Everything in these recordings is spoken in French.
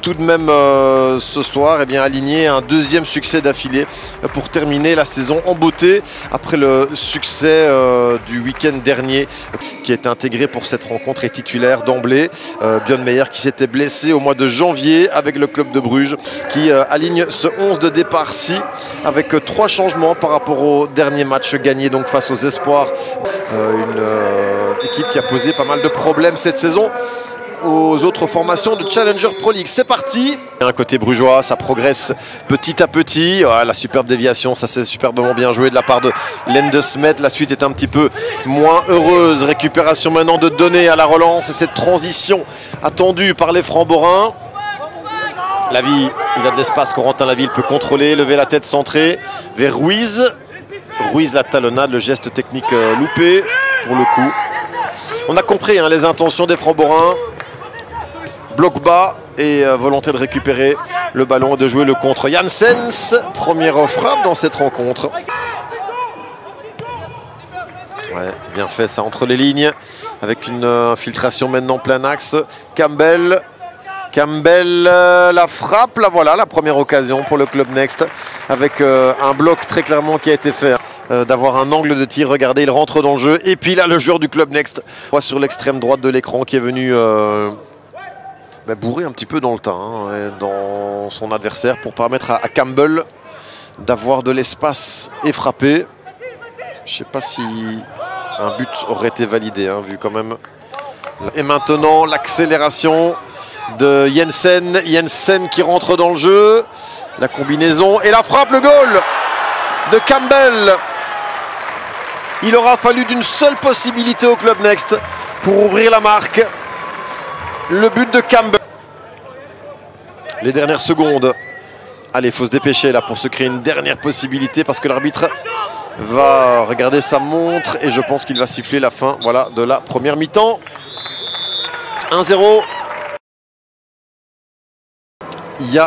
tout de même ce soir aligner un deuxième succès d'affilée pour terminer la saison en beauté après le succès du week-end dernier qui est intégré pour cette rencontre et titulaire d'emblée. Björn Meyer qui s'était blessé au mois de janvier avec le club de Bruges qui aligne ce 11 de départ-ci avec 3 changements par rapport au dernier match gagné donc face aux Espoirs. Une équipe qui a posé pas mal de problèmes cette saison aux autres formations de Challenger Pro League. C'est parti. Un côté brugeois, ça progresse petit à petit. La superbe déviation, ça c'est superbement bien joué de la part de Len de Smet. La suite est un petit peu moins heureuse. Récupération maintenant de Donné à la relance et cette transition attendue par les Framborains. Laville, il a de l'espace. Corentin Laville peut contrôler, lever la tête centrée vers Ruiz. Ruiz la talonnade, le geste technique loupé pour le coup. On a compris les intentions des Framborains. Bloc bas et volonté de récupérer le ballon et de jouer le contre. Janssens, première frappe dans cette rencontre. Ouais, bien fait ça entre les lignes avec une infiltration maintenant plein axe. Campbell, la frappe, là voilà la première occasion pour le Club Next avec un bloc très clairement qui a été fait. D'avoir un angle de tir, regardez, il rentre dans le jeu. Et puis là, le joueur du Club Next, sur l'extrême droite de l'écran qui est venu bourrer un petit peu dans le tas, dans son adversaire pour permettre à Campbell d'avoir de l'espace et frapper. Je ne sais pas si un but aurait été validé, vu quand même. Et maintenant, l'accélération de Jensen. Jensen qui rentre dans le jeu. La combinaison et la frappe, le goal de Campbell. Il aura fallu d'une seule possibilité au Club Next pour ouvrir la marque. Le but de Campbell. Les dernières secondes. Allez, il faut se dépêcher là pour se créer une dernière possibilité parce que l'arbitre va regarder sa montre et je pense qu'il va siffler la fin de la première mi-temps. 1-0.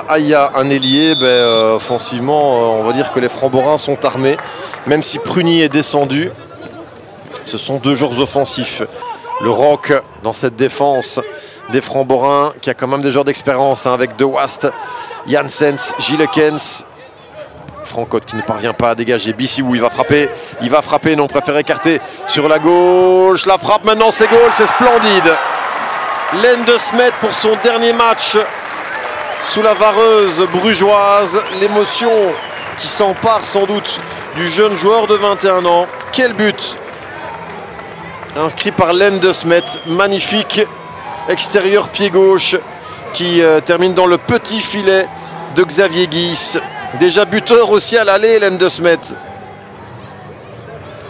Aya, un ailier, offensivement, on va dire que les Framborains sont armés. Même si Prunier est descendu, ce sont 2 joueurs offensifs. Le rock dans cette défense des Framborains, qui a quand même des joueurs d'expérience avec De Wast, Janssens, Gillekens. Francotte qui ne parvient pas à dégager. Bissiou, il va frapper, non, préfère écarter sur la gauche. La frappe maintenant, c'est goal, c'est splendide. Len de Smet pour son dernier match sous la vareuse brugeoise. L'émotion qui s'empare sans doute du jeune joueur de 21 ans. Quel but! Inscrit par Len de Smet. Magnifique extérieur pied gauche qui termine dans le petit filet de Xavier Guis. Déjà buteur aussi à l'aller, Len de Smet.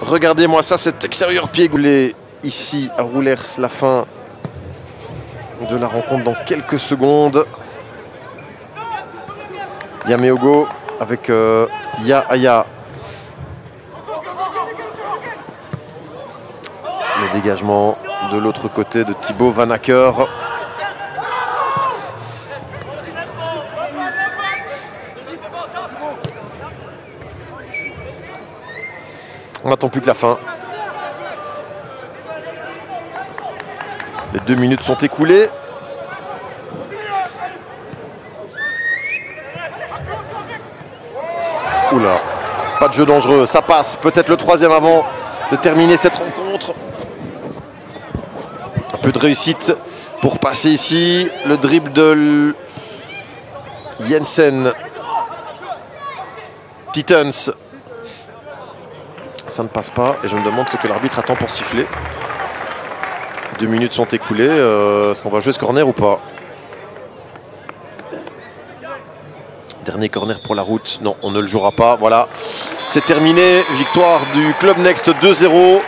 Regardez-moi ça, cet extérieur pied gauche. Ici à Roulers, la fin de la rencontre dans quelques secondes. Yameogo avec Aya. Le dégagement de l'autre côté de Thibaut Van Acker. On n'attend plus que la fin. Les 2 minutes sont écoulées. Oula, pas de jeu dangereux, ça passe. Peut-être le 3e avant de terminer cette rencontre. Un peu de réussite pour passer ici. Le dribble de Jensen. Titans. Ça ne passe pas et je me demande ce que l'arbitre attend pour siffler. 2 minutes sont écoulées. Est-ce qu'on va jouer ce corner ou pas? Dernier corner pour la route. Non, on ne le jouera pas. Voilà, c'est terminé. Victoire du Club Next 2-0.